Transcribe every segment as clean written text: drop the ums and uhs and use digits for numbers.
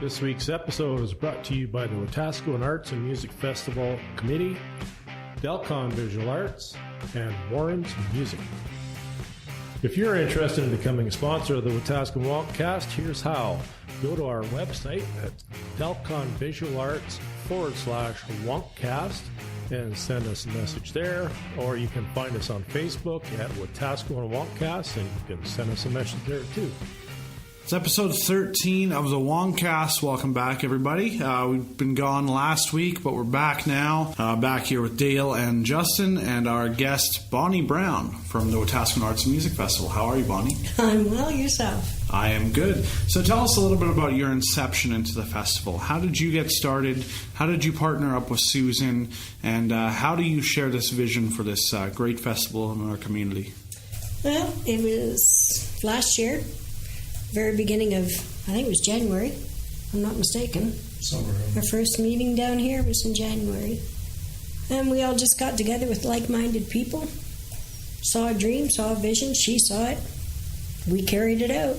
This week's episode is brought to you by the Wetaskiwin Arts and Music Festival Committee, Delcon Visual Arts, and Warren's Music. If you're interested in becoming a sponsor of the Wetaskiwin WonkCast, here's how. Go to our website at delconvisualarts.com/WonkCast and send us a message there, or you can find us on Facebook at Wetaskiwin WonkCast, and you can send us a message there too. It's episode 13 of the WonkCast. Welcome back, everybody. We've been gone last week, but we're back now. Back here with Dale and Justin and our guest, Bonnie Brown from the Wetaskiwin Arts and Music Festival. How are you, Bonnie? I'm well, yourself? I am good. So tell us a little bit about your inception into the festival. How did you get started? How did you partner up with Susan? And how do you share this vision for this great festival in our community? Well, it was last year. Very beginning of, I think it was January, if I'm not mistaken. Somewhere. Our first meeting down here was in January. And we all just got together with like-minded people, saw a dream, saw a vision, she saw it, we carried it out.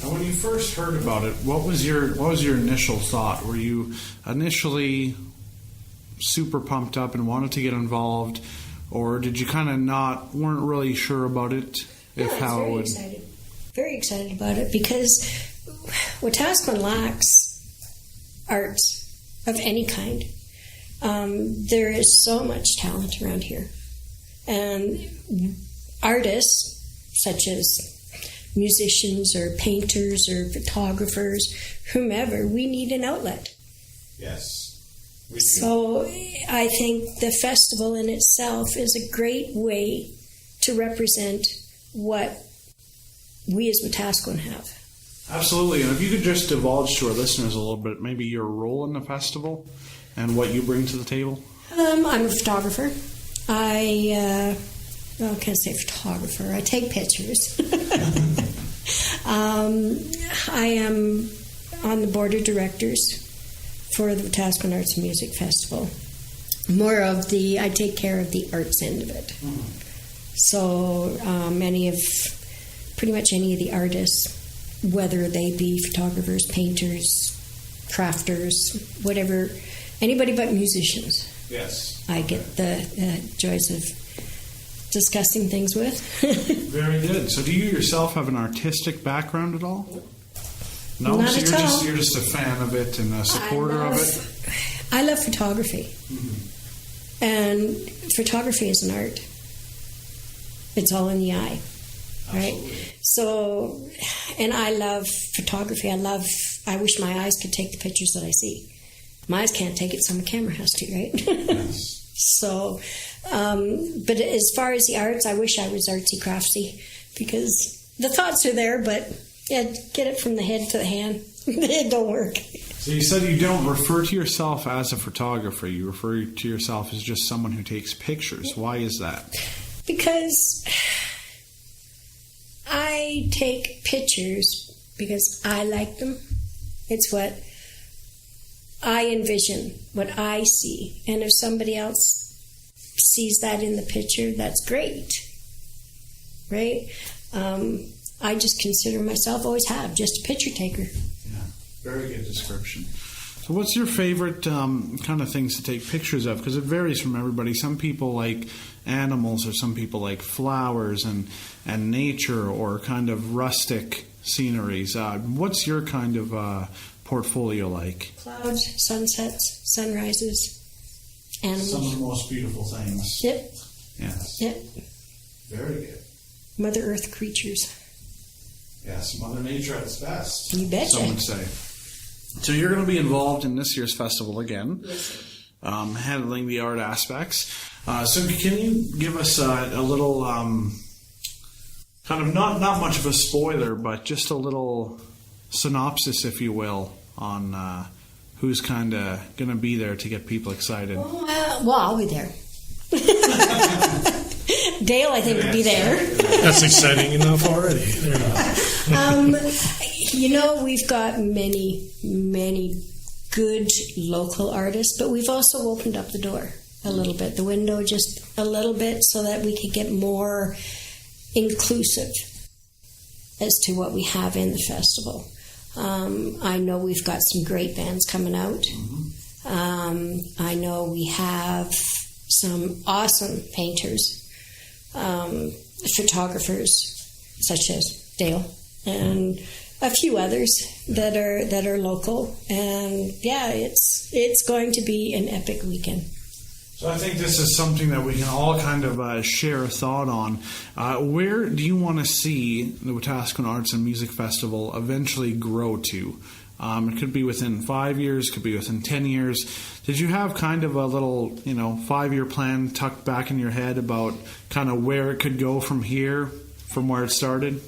And when you first heard about it, what was your initial thought? Were you initially super pumped up and wanted to get involved, or did you kind of weren't really sure about it? Excited. Very excited about it because Wetaskiwin lacks arts of any kind. There is so much talent around here. And artists, such as musicians or painters or photographers, whomever, we need an outlet. Yes. We do. So I think the festival in itself is a great way to represent what we as Wetaskiwin have. Absolutely. And if you could just divulge to our listeners a little bit, maybe your role in the festival and what you bring to the table. I'm a photographer. I can't say photographer. I take pictures. I am on the board of directors for the Wetaskiwin Arts and Music Festival. I take care of the arts end of it. Mm-hmm. So pretty much any of the artists, whether they be photographers, painters, crafters, whatever, anybody but musicians. Yes. I get the joys of discussing things with. Very good. So do you yourself have an artistic background at all? No? Not so at all. You're just a fan of it and a supporter of it? I love photography. Mm-hmm. And photography is an art. It's all in the eye. Right? Absolutely. So, and I love photography. I wish my eyes could take the pictures that I see. My eyes can't take it, so my camera has to, right? Yes. So, but as far as the arts, I wish I was artsy craftsy, because the thoughts are there, but yeah, get it from the head to the hand. It don't work. So you said you don't refer to yourself as a photographer. You refer to yourself as just someone who takes pictures. Why is that? Because I take pictures because I like them. It's what I envision, what I see. And if somebody else sees that in the picture, that's great. Right? I just consider myself, always have, just a picture taker. Yeah, very good description. So what's your favorite kind of things to take pictures of? Because it varies from everybody. Some people like animals, or some people like flowers and nature, or kind of rustic sceneries. What's your kind of portfolio like? Clouds, sunsets, sunrises, animals. Some of the most beautiful things. Yep. Yes. Yep. Very good. Mother Earth creatures. Yes, Mother Nature at its best. You betcha. Some would say. So you're going to be involved in this year's festival again, handling the art aspects. So can you give us a little, kind of not much of a spoiler, but just a little synopsis, if you will, on who's kind of going to be there to get people excited? Well, I'll be there. Dale, I think, will be there. That's exciting enough already. We've got many, many good local artists, but we've also opened up the door a little bit, the window just a little bit, so that we could get more inclusive as to what we have in the festival. I know we've got some great bands coming out. I know we have some awesome painters, photographers such as Dale, and a few others that are local. And yeah, it's going to be an epic weekend. So I think this is something that we can all kind of share a thought on. Where do you want to see the Wetaskiwin Arts and Music Festival eventually grow to? It could be within 5 years, could be within 10 years. Did you have kind of a little, 5-year plan tucked back in your head about kind of where it could go from here, from where it started?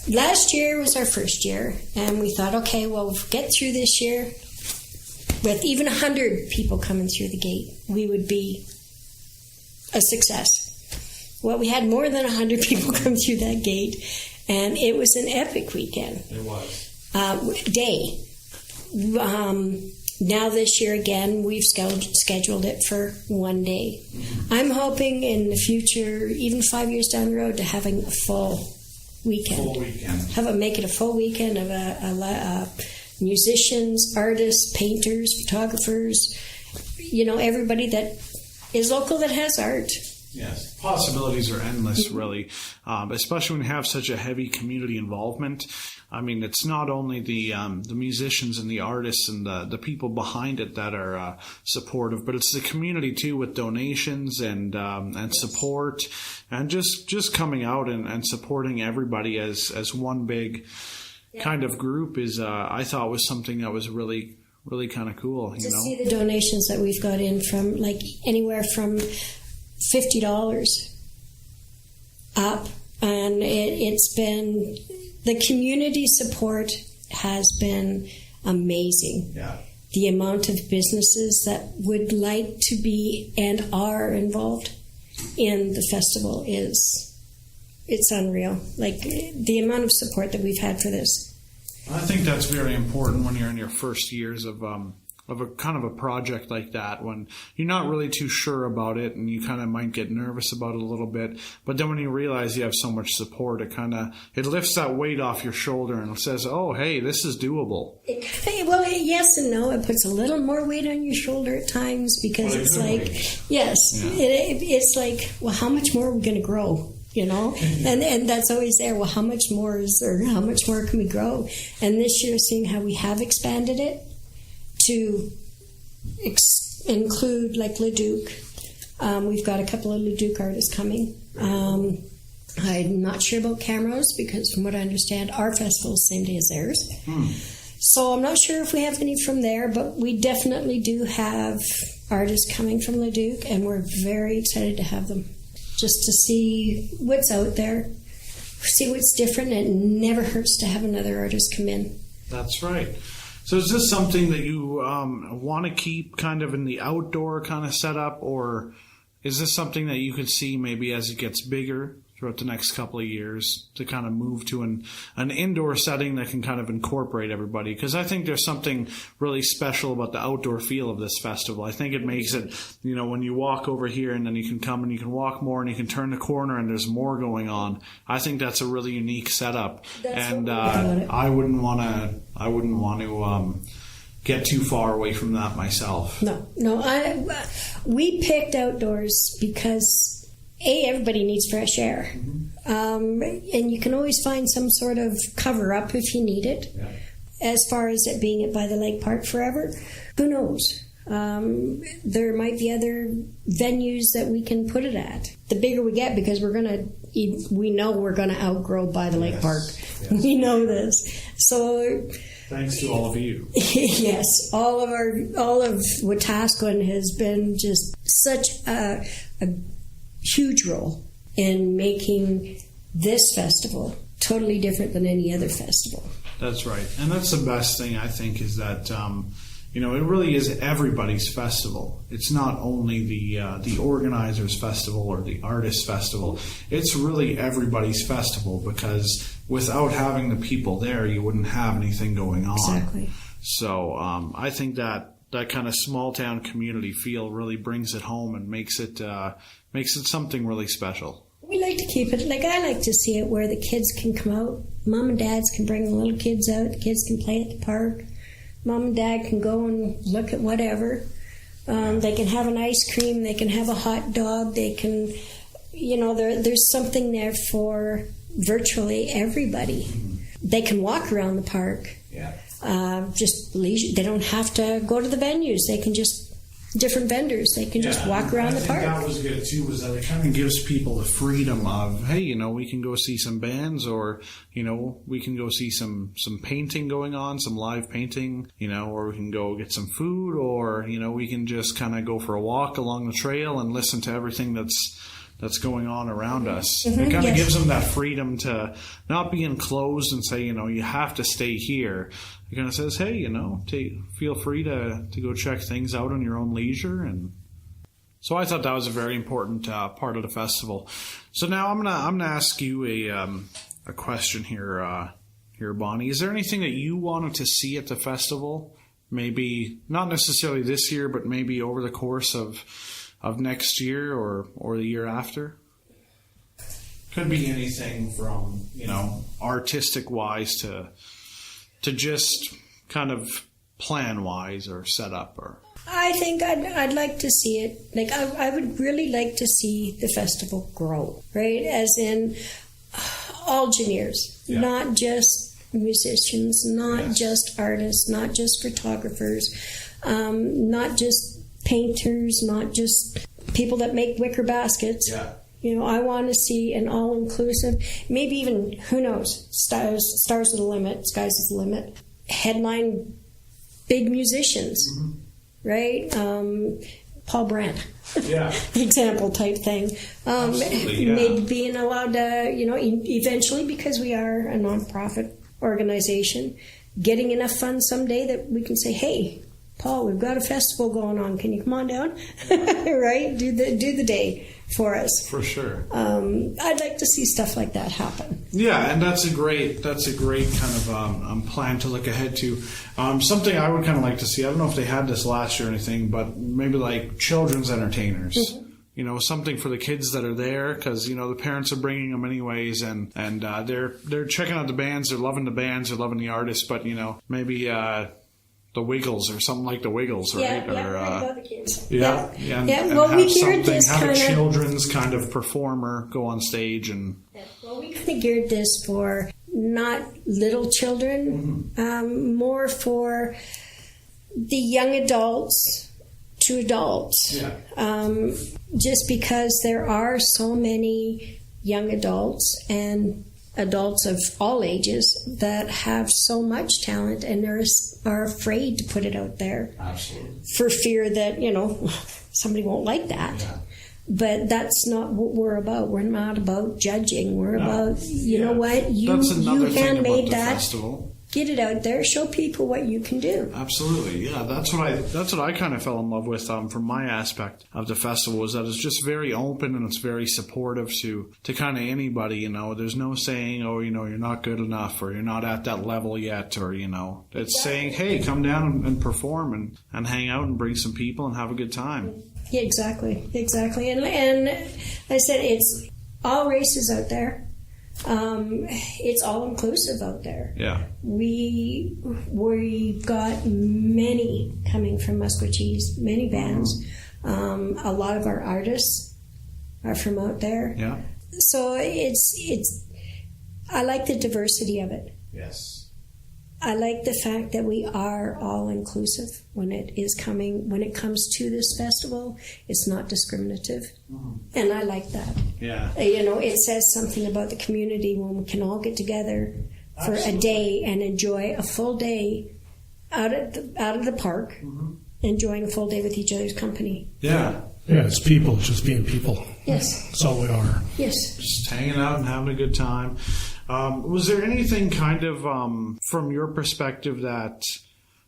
Last year was our first year, and we thought, okay, well, we'll get through this year. With even 100 people coming through the gate, we would be a success. Well, we had more than 100 people come through that gate, and it was an epic weekend. It was. Day. Now this year again, we've scheduled it for one day. I'm hoping in the future, even 5 years down the road, to having a full weekend. Make it a full weekend of musicians, artists, painters, photographers, everybody that is local that has art. Yes, possibilities are endless, really, especially when you have such a heavy community involvement. I mean, it's not only the musicians and the artists and the people behind it that are supportive, but it's the community too, with donations and support, and just coming out and supporting everybody as one big kind of group is, I thought, was something that was really, really kind of cool. To see the donations that we've got in from anywhere from $50 up, and it's been, the community support has been amazing. Yeah. The amount of businesses that would like to be and are involved in the festival it's unreal. The amount of support that we've had for this. I think that's very important when you're in your first years of a kind of a project like that, when you're not really too sure about it and you kind of might get nervous about it a little bit, but then when you realize you have so much support, it lifts that weight off your shoulder and it says, oh, hey, this is doable. Well, yes and no. It puts a little more weight on your shoulder at times, because it's like, well, how much more are we going to grow? And that's always there. Well, how much more how much more can we grow? And this year, seeing how we have expanded it to include Leduc. We've got a couple of Leduc artists coming. I'm not sure about Camrose, because from what I understand, our festival is the same day as theirs. So I'm not sure if we have any from there, but we definitely do have artists coming from Leduc, and we're very excited to have them. Just to see what's out there, see what's different. It never hurts to have another artist come in. That's right. So is this something that you want to keep kind of in the outdoor kind of setup, or is this something that you could see maybe as it gets bigger throughout the next couple of years to kind of move to an indoor setting that can kind of incorporate everybody? Because I think there's something really special about the outdoor feel of this festival. I think it makes it, when you walk over here and then you can come and you can walk more and you can turn the corner and there's more going on. I think that's a really unique setup. And I wouldn't want to get too far away from that myself. No. We picked outdoors because everybody needs fresh air. And you can always find some sort of cover-up if you need it. Yeah. As far as it being by the lake park forever, who knows? There might be other venues that we can put it at. The bigger we get, because we know we're going to outgrow by the lake park. Yes. We know this. So thanks to all of you. Yes, all of Wetaskiwin has been just such a huge role in making this festival totally different than any other festival. That's right. And that's the best thing, I think, is that it really is everybody's festival. It's not only the organizers' festival or the artists' festival. It's really everybody's festival, because without having the people there, you wouldn't have anything going on. Exactly. So I think that kind of small town community feel really brings it home and makes it something really special. We like like to keep it, I like to see it where the kids can come out. Mom and dads can bring the little kids out. The kids can play at the park. Mom and dad can go and look at whatever. They can have an ice cream. They can have a hot dog. They can, there's something there for virtually everybody. They can walk around the park. Yeah. Just leisure. They don't have to go to the venues. They can just, different vendors, they can just walk around the park. That was good too, was that it kind of gives people the freedom of, hey, we can go see some bands, or, we can go see some painting going on, some live painting, or we can go get some food, or, we can just kind of go for a walk along the trail and listen to everything that's going on around us. It kind of gives them that freedom to not be enclosed and say, you have to stay here. It kind of says, hey, feel free to go check things out on your own leisure. And so I thought that was a very important part of the festival. So now I'm gonna ask you a question here, Bonnie. Is there anything that you wanted to see at the festival? Maybe not necessarily this year, but maybe over the course of next year or the year after? Could be anything from, artistic wise to just kind of plan wise or set up. Or I think I'd like to see it. I would really like to see the festival grow, right? As in all genres, not just musicians, not just artists, not just photographers, not just painters, not just people that make wicker baskets. Yeah. I want to see an all-inclusive, maybe even, who knows, stars are the limit, skies is the limit. Headline big musicians, right? Paul Brandt, example type thing. Maybe being allowed to, eventually, because we are a nonprofit organization, getting enough funds someday that we can say, hey, Paul, we've got a festival going on. Can you come on down? Right? Do the day for us. For sure. I'd like to see stuff like that happen. Yeah, and that's a great kind of plan to look ahead to. Something I would kind of like to see. I don't know if they had this last year or anything, but maybe like children's entertainers. Mm-hmm. Something for the kids that are there, because the parents are bringing them anyways, and they're checking out the bands. They're loving the bands. They're loving the artists, but maybe. The Wiggles or something like the Wiggles, right? About the kids. Yeah. Well, we geared this have a children's kind of performer go on stage and. Well, we kind of geared this for not little children, more for the young adults to adults. Yeah. Just because there are so many young adults and adults of all ages that have so much talent and are afraid to put it out there. Absolutely. For fear that, somebody won't like that. Yeah. But that's not what we're about. We're not about judging. We're about, know what? You handmade that. Festival. Get it out there. Show people what you can do. Absolutely, yeah. That's what I kind of fell in love with from my aspect of the festival, is that it's just very open and it's very supportive to kind of anybody. There's no saying, oh, you're not good enough, or you're not at that level yet, or it's saying, hey, come down and perform and hang out and bring some people and have a good time. Yeah, exactly. And I said it's all races out there. It's all inclusive out there. Yeah. We got many coming from Musquecheese, many bands. A lot of our artists are from out there. Yeah. So it's I like the diversity of it. Yes. I like the fact that we are all inclusive when it comes to this festival. It's not discriminative. And I like that. Yeah. It says something about the community when we can all get together for a day and enjoy a full day out of the park, enjoying a full day with each other's company. Yeah. Yeah, it's people, just being people. Yes. That's all we are. Yes. Just hanging out and having a good time. Was there anything kind of, from your perspective, that,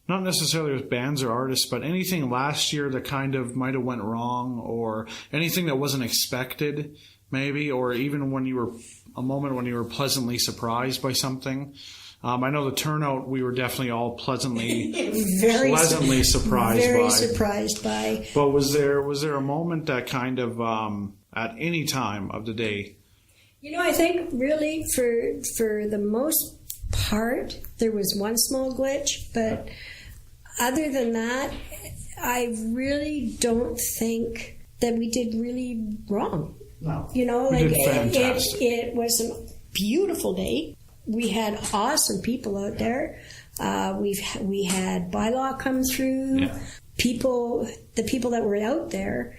not necessarily with bands or artists, but anything last year that kind of might have went wrong, or anything that wasn't expected, maybe, or even a moment when you were pleasantly surprised by something? I know the turnout, we were definitely all pleasantly surprised by. Very surprised by. But was there a moment that kind of, at any time of the day, I think really for the most part, there was one small glitch, but other than that, I really don't think that we did really wrong. No. We did fantastic. It was a beautiful day. We had awesome people out there. We had bylaw come through. Yeah. The people that were out there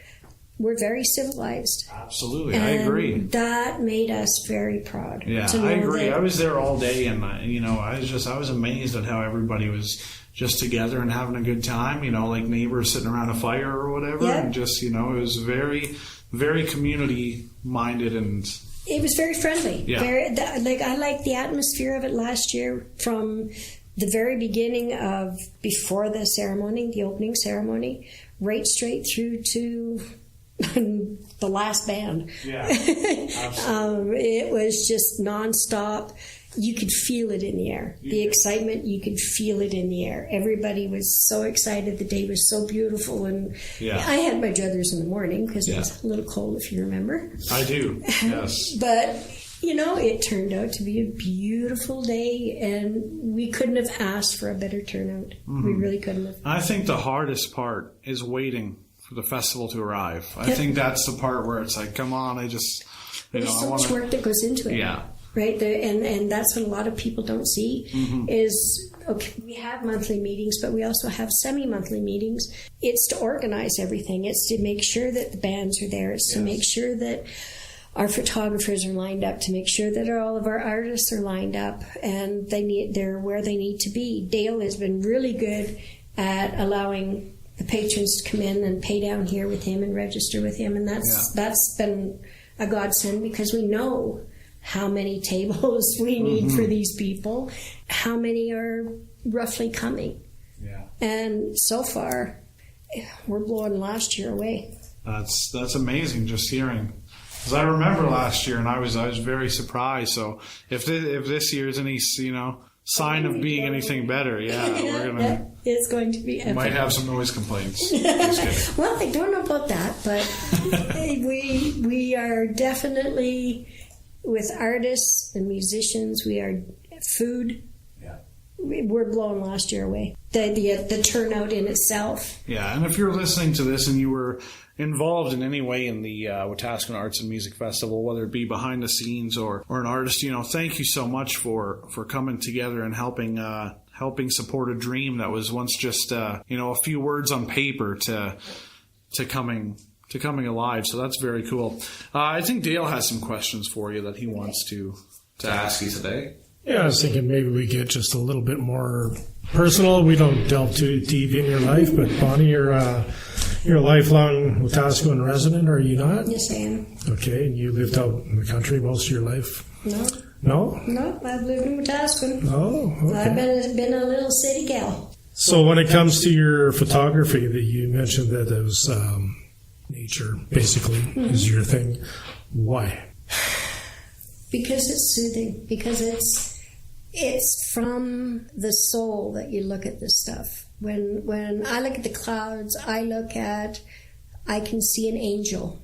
were very civilized. Absolutely, and I agree. That made us very proud. Yeah, I agree. I was there all day, and I was amazed at how everybody was just together and having a good time. Like neighbors sitting around a fire or whatever, and just it was very, very community minded, and it was very friendly. Yeah. I liked the atmosphere of it last year from the very beginning of before the ceremony, the opening ceremony, right straight through to the last band. Yeah, absolutely. It was just nonstop. You could feel it in the air. The excitement, you could feel it in the air. Everybody was so excited. The day was so beautiful. And I had my druthers in the morning because it was a little cold, if you remember. I do, yes. But, it turned out to be a beautiful day, and we couldn't have asked for a better turnout. Mm-hmm. We really couldn't have. I think the hardest part is waiting for the festival to arrive. I think that's the part where it's like, come on, there's so much work that goes into it. Yeah. Right? And that's what a lot of people don't see is, okay, we have monthly meetings, but we also have semi-monthly meetings. It's to organize everything. It's to make sure that the bands are there. It's to make sure that our photographers are lined up, to make sure that all of our artists are lined up and they're where they need to be. Dale has been really good at allowing the patrons to come in and pay down here with him and register with him, and that's been a godsend because we know how many tables we need for these people, how many are roughly coming. Yeah. And so far, we're blowing last year away. That's amazing just hearing. Because I remember last year, and I was very surprised. So if this year's any sign of being anything better, we're gonna. It's going to be epic. Might have some noise complaints. Just kidding. Well, I don't know about that, but we are definitely with artists and musicians. We are food. Yeah, we're blowing last year away. The turnout in itself. Yeah, and if you're listening to this and you were involved in any way in the Wetaskiwin Arts and Music Festival, whether it be behind the scenes or an artist, thank you so much for coming together and helping support a dream that was once just a few words on paper to coming alive. So that's very cool. I think Dale has some questions for you that he wants to ask you today. Yeah, I was thinking maybe we get just a little bit more personal. We don't delve too deep in your life, but Bonnie, you're a lifelong Wetaskiwin resident, are you not? Yes, I am. Okay, and you lived out in the country most of your life? No. No? No, I've lived in Wetaskiwin. Oh, okay. I've been a little city gal. So when it comes to your photography, that you mentioned that it was nature, basically, is your thing. Why? Because it's soothing. Because it's from the soul that you look at this stuff. When I look at the clouds, I can see an angel,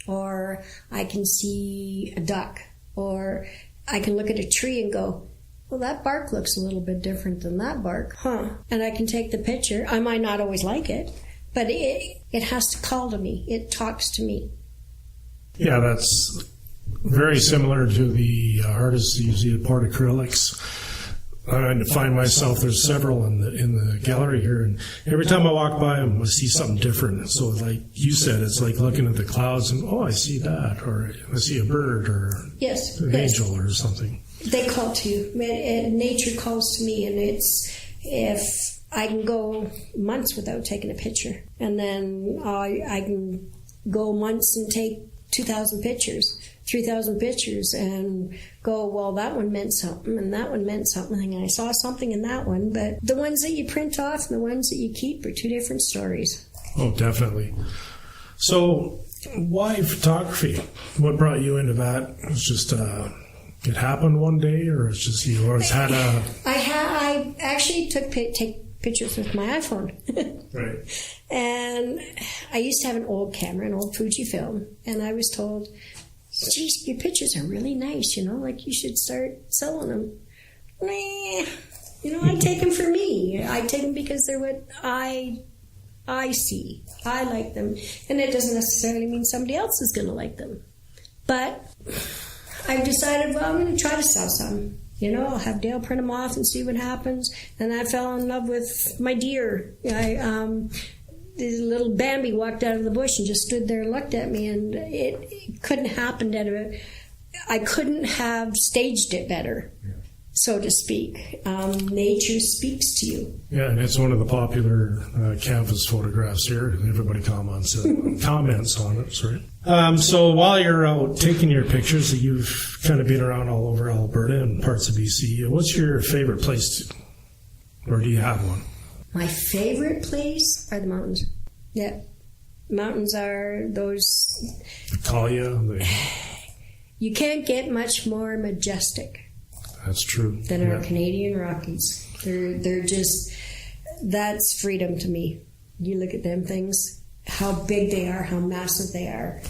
or I can see a duck, or I can look at a tree and go, well, that bark looks a little bit different than that bark. And I can take the picture. I might not always like it, but it has to call to me. It talks to me. Yeah, that's very similar to the artists who use the poured acrylics. I find myself, there's several in the gallery here, and every time I walk by them, I see something different. So like you said, it's like looking at the clouds and, I see that, or I see a bird, or an angel or something. They call to you. Nature calls to me, and it's if I can go months without taking a picture, and then I can go months and take 2,000 pictures. 3,000 pictures and go, well, that one meant something and that one meant something and I saw something in that one, but the ones that you print off and the ones that you keep are two different stories. Oh, definitely. So why photography? What brought you into that? It was just it happened one day, or it's just you always had a... I actually take pictures with my iPhone. Right. And I used to have an old camera, an old Fujifilm, and I was told, geez, your pictures are really nice, like you should start selling them. Nah, I take them for me. I take them because they're what I see. I like them. And it doesn't necessarily mean somebody else is going to like them. But I've decided, I'm going to try to sell some. I'll have Dale print them off and see what happens. And I fell in love with my deer. This little Bambi walked out of the bush and just stood there and looked at me, and it couldn't happen I couldn't have staged it better, so to speak. Nature speaks to you. Yeah, and it's one of the popular canvas photographs here. Everybody comments on it. Sorry. So while you're out taking your pictures, you've kind of been around all over Alberta and parts of BC. What's your favorite place or do you have one? My favorite place are the mountains. Yeah. Mountains are those... The Kalia. You can't get much more majestic. That's true. Than our Canadian Rockies. They're just... That's freedom to me. You look at them things, how big they are, how massive they are.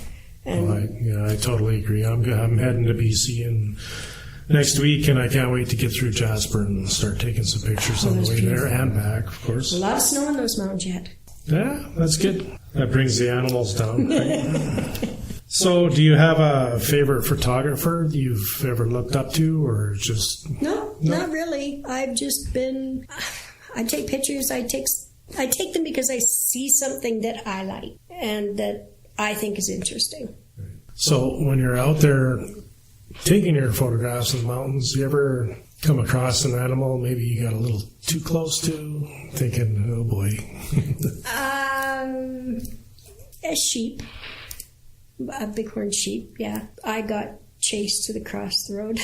And I totally agree. I'm heading to BC next week, and I can't wait to get through Jasper and start taking some pictures on the way there and back, of course. A lot of snow in those mountains yet. Yeah, that's good. That brings the animals down. So, do you have a favorite photographer you've ever looked up to, or just... No, not really. I've just been... I take pictures. I take them because I see something that I like and that I think is interesting. So, when you're out there taking your photographs in the mountains, you ever come across an animal maybe you got a little too close to, thinking, oh boy? A sheep. A bighorn sheep, yeah. I got chased across the road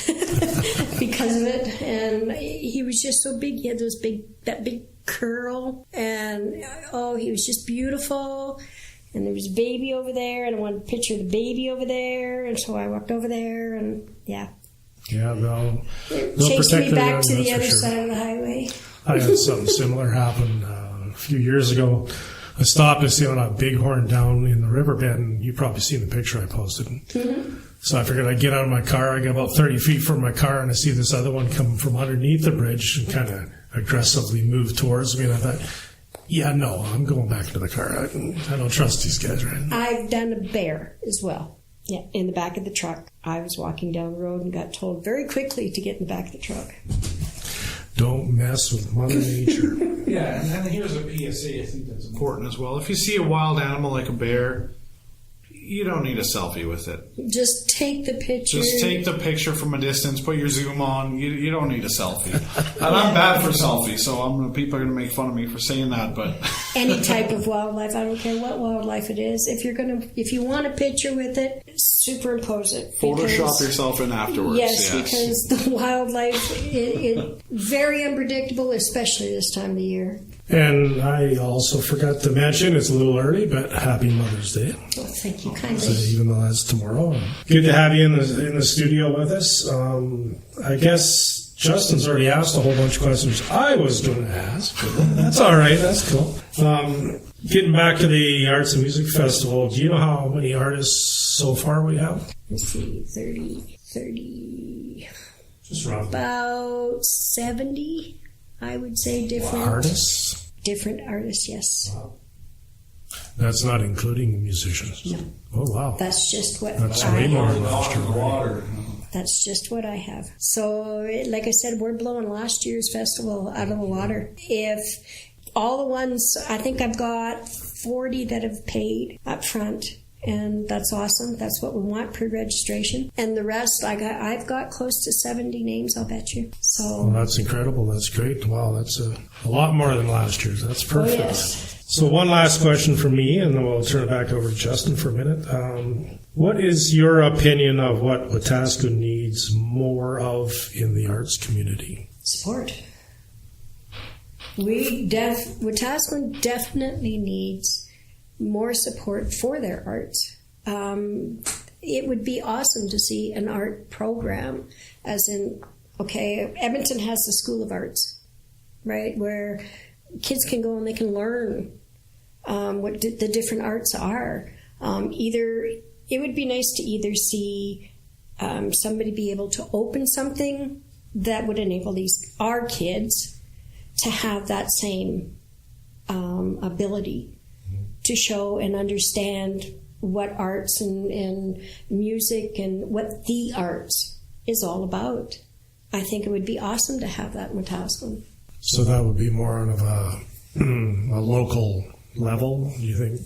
because of it, and he was just so big. He had that big curl, and he was just beautiful. And there was a baby over there, and I wanted to picture the baby over there, and so I walked over there, and yeah. Yeah, they'll chased me back to the other sure. side of the highway. I had something similar happen a few years ago. I stopped to see on a bighorn down in the riverbed, and you probably seen the picture I posted. Mm-hmm. So I figured I'd get out of my car. I get about 30 feet from my car, and I see this other one come from underneath the bridge and kind of aggressively move towards me, and I thought, yeah, no, I'm going back to the car. I don't trust these guys right now. I've done a bear as well. Yeah, in the back of the truck. I was walking down the road and got told very quickly to get in the back of the truck. Don't mess with Mother Nature. Yeah, and here's a PSA I think that's important as well. If you see a wild animal like a bear, you don't need a selfie with it. Just take the picture. Just take the picture from a distance, put your zoom on. You don't need a selfie. And I'm bad for selfies, so people are going to make fun of me for saying that. But any type of wildlife, I don't care what wildlife it is. If you want a picture with it, superimpose it. Photoshop yourself in afterwards. Yes, because the wildlife is very unpredictable, especially this time of the year. And I also forgot to mention, it's a little early, but happy Mother's Day. Well, thank you kindly. So even though that's tomorrow. Good to have you in the studio with us. I guess Justin's already asked a whole bunch of questions I was going to ask. But that's all right. That's cool. Getting back to the Arts and Music Festival, do you know how many artists so far we have? Let's see, 30. Just roughly. About 70. I would say different artists. Different artists, yes. Wow. That's not including the musicians. No. Oh wow. That's just what That's I way more have. than last year. That's just what I have. So, like I said, we're blowing last year's festival out of the water. If all the ones, I think I've got 40 that have paid up front. And that's awesome. That's what we want, pre-registration. And the rest, I've got close to 70 names, I'll bet you. So well, that's incredible. That's great. Wow, that's a lot more than last year's. That's perfect. Oh, yes. So one last question from me, and then we'll turn it back over to Justin for a minute. What is your opinion of what Wetaskiwin needs more of in the arts community? Support. Wetaskiwin definitely needs more support for their arts. It would be awesome to see an art program, as in, okay, Edmonton has the School of Arts, right, where kids can go and they can learn what the different arts are, either it would be nice to either see somebody be able to open something that would enable our kids to have that same ability to show and understand what arts and music and what the arts is all about. I think it would be awesome to have that in Wetaskiwin. So that would be more of a local level, you think?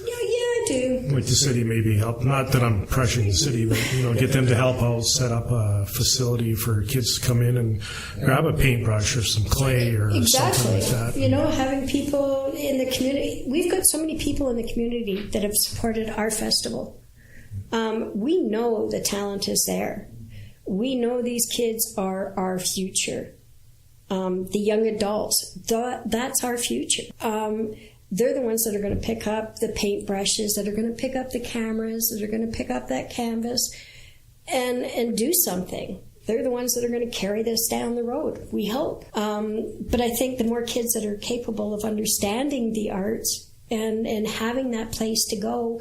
Yeah, I do. Like the city maybe help, not that I'm pressuring the city, but get them to help out, set up a facility for kids to come in and grab a paintbrush or some clay or something like that. Having people in the community. We've got so many people in the community that have supported our festival. We know the talent is there. We know these kids are our future. The young adults, that's our future. They're the ones that are going to pick up the paintbrushes, that are going to pick up the cameras, that are going to pick up that canvas and do something. They're the ones that are going to carry this down the road, we hope. But I think the more kids that are capable of understanding the arts and having that place to go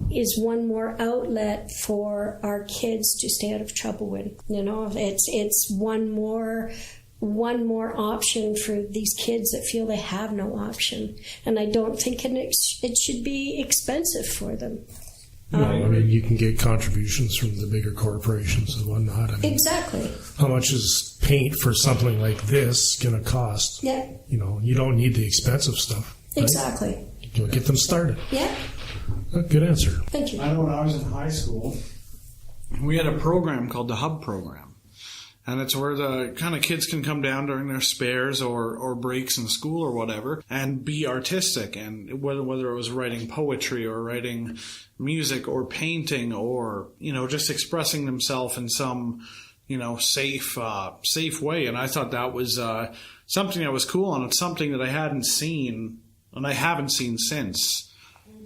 is one more outlet for our kids to stay out of trouble with. It's one more option for these kids that feel they have no option. And I don't think it should be expensive for them. No, you can get contributions from the bigger corporations and whatnot. Exactly. How much is paint for something like this going to cost? Yeah. You don't need the expensive stuff. Right? Exactly. Get them started. Yeah. Good answer. Thank you. I know when I was in high school, we had a program called the Hub Program. And it's where the kind of kids can come down during their spares or breaks in school or whatever and be artistic. And whether it was writing poetry or writing music or painting or, just expressing themselves in some, safe way. And I thought that was something that was cool. And it's something that I hadn't seen and I haven't seen since.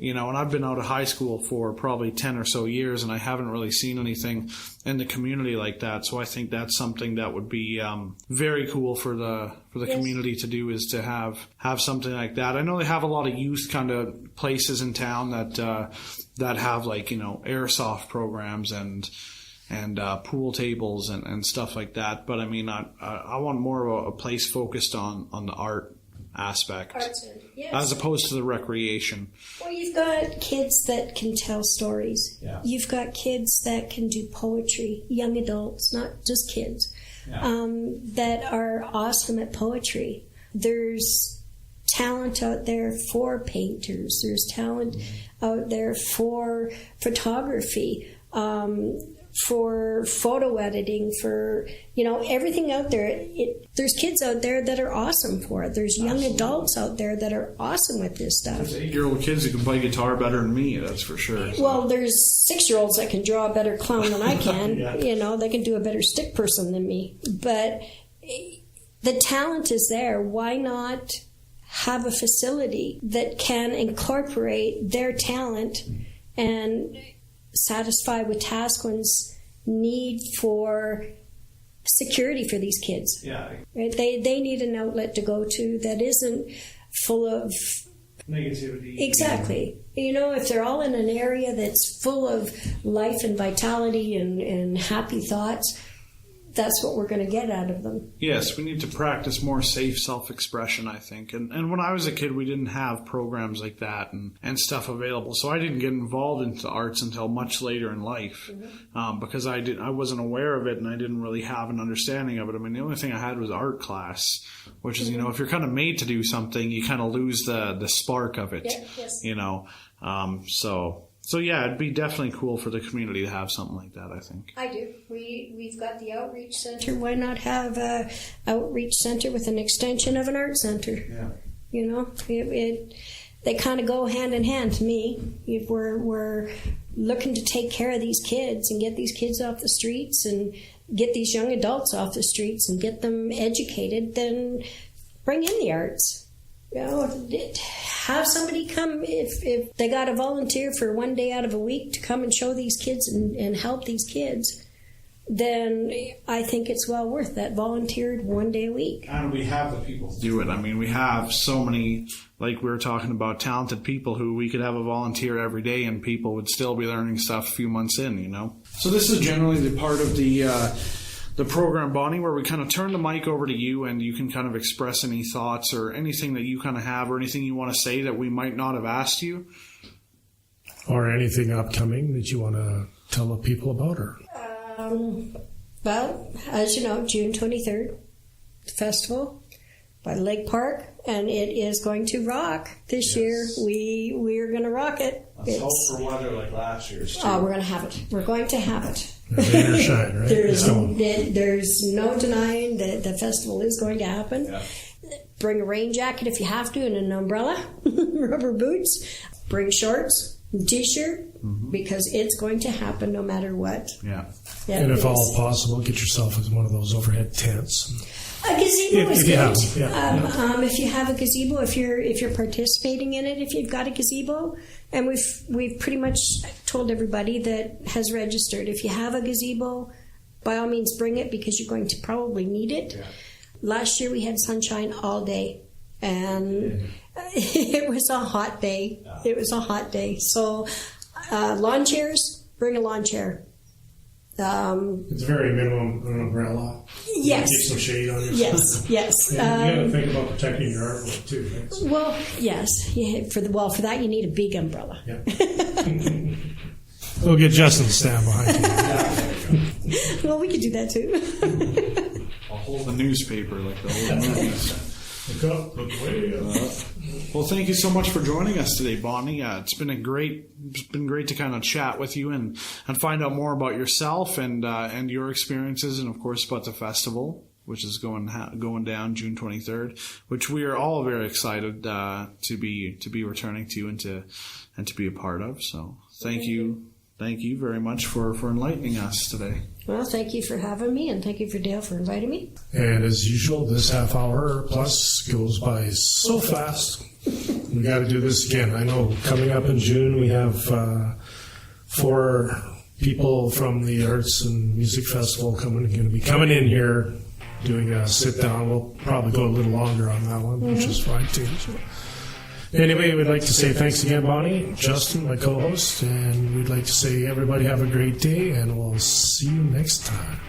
And I've been out of high school for probably 10 or so years, and I haven't really seen anything in the community like that. So I think that's something that would be very cool for the yes. community to do, is to have something like that. I know they have a lot of youth kind of places in town that have airsoft programs and pool tables and stuff like that. But I want more of a place focused on the art aspect, yes. as opposed to the recreation. Well, you've got kids that can tell stories. Yeah. You've got kids that can do poetry, young adults, not just kids, that are awesome at poetry. There's talent out there for painters. There's talent out there for photography, for photo editing, for everything out there. There's kids out there that are awesome for it. There's young adults out there that are awesome with this stuff. There's 8-year-old kids who can play guitar better than me, that's for sure. So. Well, there's 6-year-olds that can draw a better clown than I can. Yeah. They can do a better stick person than me. But the talent is there. Why not have a facility that can incorporate their talent and satisfy Wetaskiwin's need for security for these kids. Yeah. Right? They need an outlet to go to that isn't full of negativity. Exactly. If they're all in an area that's full of life and vitality and happy thoughts, that's what we're going to get out of them. Yes, we need to practice more safe self-expression, I think. And when I was a kid, we didn't have programs like that and stuff available. So I didn't get involved into the arts until much later in life, because I wasn't aware of it and I didn't really have an understanding of it. The only thing I had was art class, which is, if you're kind of made to do something, you kind of lose the spark of it, So yeah, it'd be definitely cool for the community to have something like that, I think. I do. We've got the outreach center. Why not have a outreach center with an extension of an art center? Yeah. They kind of go hand in hand to me. If we're looking to take care of these kids and get these kids off the streets and get these young adults off the streets and get them educated, then bring in the arts. Have somebody come, if they got to volunteer for one day out of a week to come and show these kids and help these kids, then I think it's well worth that volunteered 1 day a week. And we have the people to do it. I mean, we have so many, like we were talking about, talented people who we could have a volunteer every day and people would still be learning stuff a few months in, you know. So this is generally the part of the program, Bonnie, where we kind of turn the mic over to you and you can kind of express any thoughts or anything that you kind of have or anything you want to say that we might not have asked you. Or anything upcoming that you want to tell the people about, or? Well, as you know, June 23rd, the festival by the Lake Park, and it is going to rock this year. We're going to rock it. Let's hope for weather like last year's, too. Oh, we're going to have it. We're going to have it. Rain or shine, right? There's no denying that the festival is going to happen. Yeah. Bring a rain jacket if you have to and an umbrella, rubber boots. Bring shorts, T-shirt, because it's going to happen no matter what. Yeah. And if all possible, get yourself one of those overhead tents. A gazebo is good. If you have a gazebo, if you're participating in it, if you've got a gazebo, and we've pretty much told everybody that has registered, if you have a gazebo, by all means bring it because you're going to probably need it. Yeah. Last year we had sunshine all day, and it was a hot day. Yeah. It was a hot day. So lawn chairs, bring a lawn chair. It's very minimum an umbrella. Yes. Keep some shade on yourself. Yes. You got to think about protecting your artwork too. Right? So. Well, yes. For that you need a big umbrella. Yeah. We'll get Justin to stand behind you. Well, we could do that too. I'll hold the newspaper like the old movies. Look up, look away. Well, thank you so much for joining us today, Bonnie. It's been great to kind of chat with you and find out more about yourself and your experiences, and of course about the festival, which is going down June 23rd, which we are all very excited to be returning to and to be a part of. So thank you very much for enlightening us today. Well, thank you for having me, and thank you for Dale for inviting me. And as usual, this half hour plus goes by so fast. We got to do this again. I know coming up in June we have 4 people from the Arts and Music Festival going to be coming in here doing a sit down. We'll probably go a little longer on that one, which is fine too. So. Anyway, we'd like to say thanks again, Bonnie, Justin, my co-host, and we'd like to say everybody have a great day, and we'll see you next time.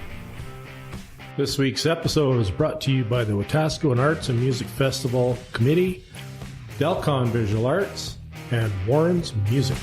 This week's episode is brought to you by the Wetaskiwin Arts and Music Festival Committee, Delcon Visual Arts, and Warren's Music.